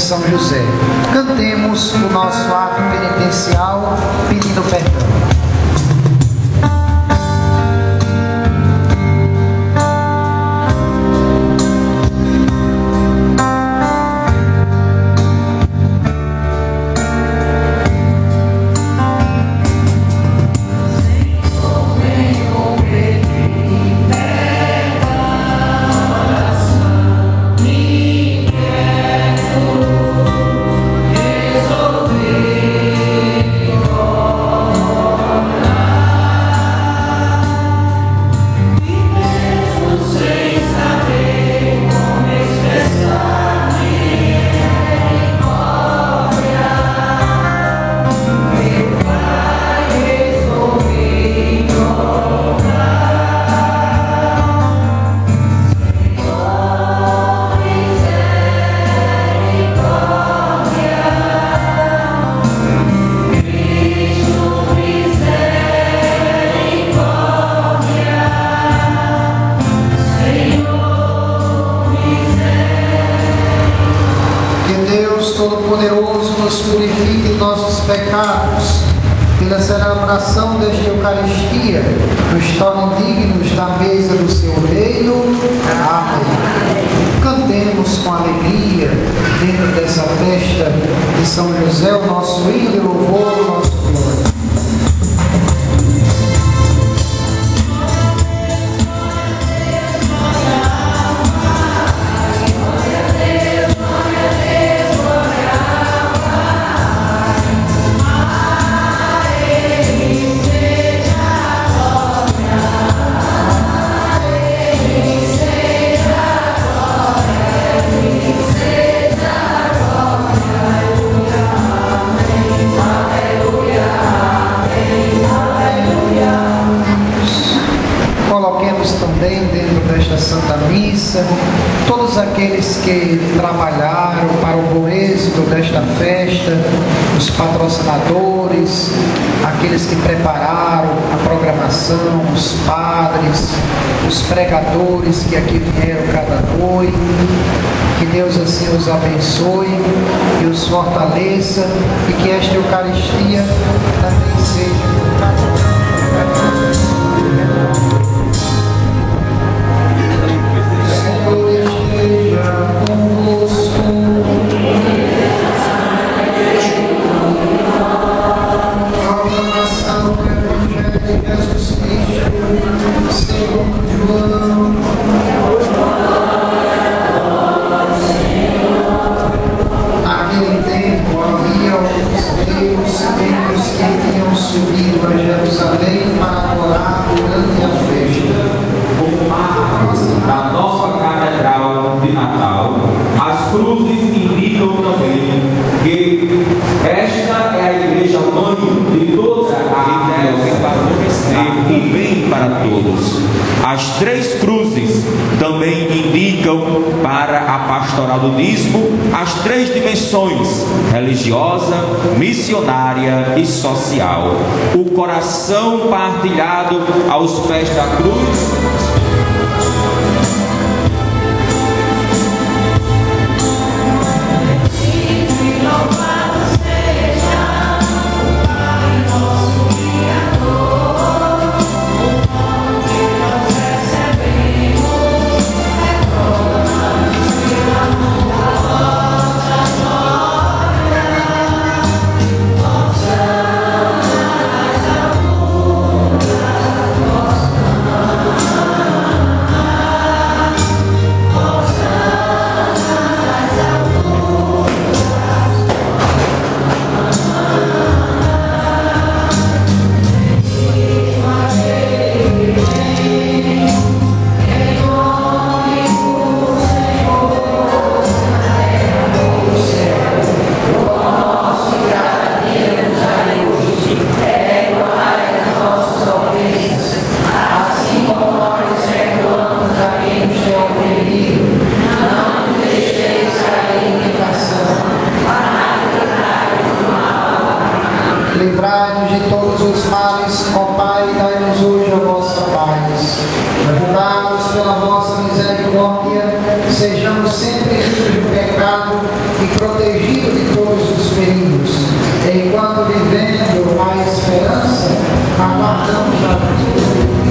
São José. Cantemos o nosso ato penitencial pedindo perdão. Todo-Poderoso nos purifique de nossos pecados, pela celebração desta Eucaristia, nos torne dignos da mesa do seu reino. Amém. Cantemos com alegria, dentro dessa festa de São José, o nosso hino de louvor, o nosso glória. Também dentro desta Santa Missa, todos aqueles que trabalharam para o bom êxito desta festa, os patrocinadores, aqueles que prepararam a programação, os padres, os pregadores que aqui vieram cada noite. Que Deus assim os abençoe e os fortaleça, e que esta Eucaristia também seja subido a Jerusalém para adorar durante a festa. Na nossa catedral de Natal, as cruzes indicam também que esta é a igreja mãe de todos aqueles que fazem o bem para todos. As três cruzes também indicam para a pastoral do dízimo as três dimensões: religiosa, missionária e social. O coração partilhado aos pés da cruz. livrai-nos de todos os males, ó Pai, dai-nos hoje a vossa paz. Ajudai-nos pela vossa misericórdia, sejamos sempre livres do pecado e protegidos de todos os perigos. Enquanto vivendo a esperança, aguardamos a vida do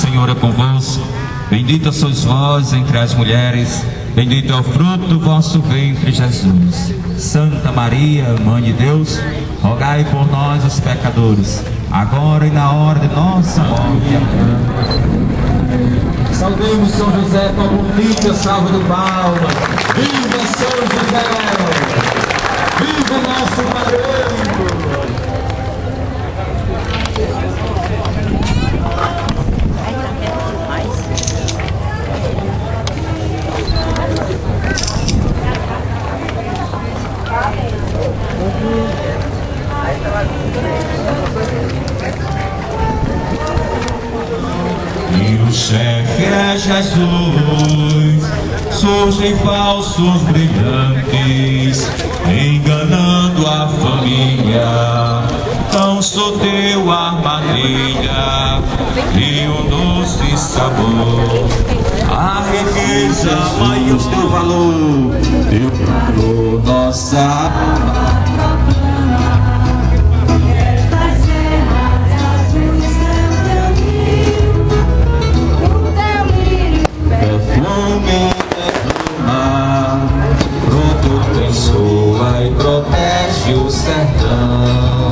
Senhor é convosco. Bendita sois vós entre as mulheres, bendito é o fruto do vosso ventre, Jesus. Santa Maria, Mãe de Deus, rogai por nós, os pecadores, agora e na hora de nossa morte. Amém. Saudemos São José com bonita salva de palmas. Viva São José! Viva nosso padroeiro! E o chefe é Jesus, surgem falsos brilhantes, enganando a família. Tão sorteio armadilha e um doce sabor. A riqueza, mãe, o teu valor, nossa alma. Abençoa e protege o sertão.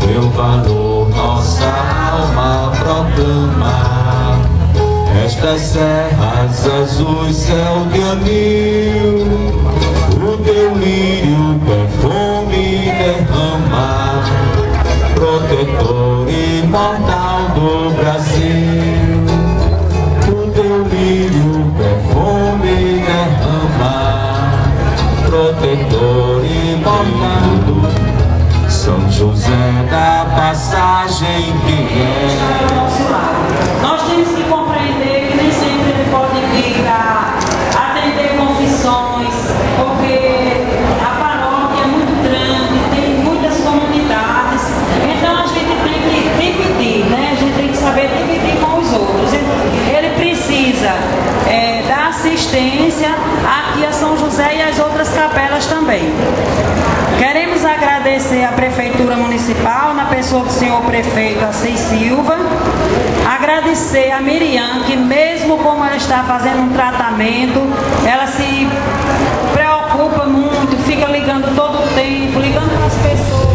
Teu valor nossa alma proclama. Estas serras azuis, céu de anil, o teu lírio perfume derrama. Protetor imortal do Brasil, o teu lírio perfume derrama. Protetor imortal, São José da passagem que é nosso lar. Nós temos que compreender que nem sempre ele pode vir para atender confissões, porque a paróquia é muito grande, tem muitas comunidades, então a gente tem que dividir, né? A gente tem que saber dividir com os outros. Ele precisa dar assistência aqui a São José e as outras capelas também. Queremos agradecer à Prefeitura Municipal, na pessoa do senhor prefeito Assis Silva, agradecer a Miriam, que mesmo como ela está fazendo um tratamento, ela se preocupa muito, fica ligando todo o tempo, ligando para as pessoas.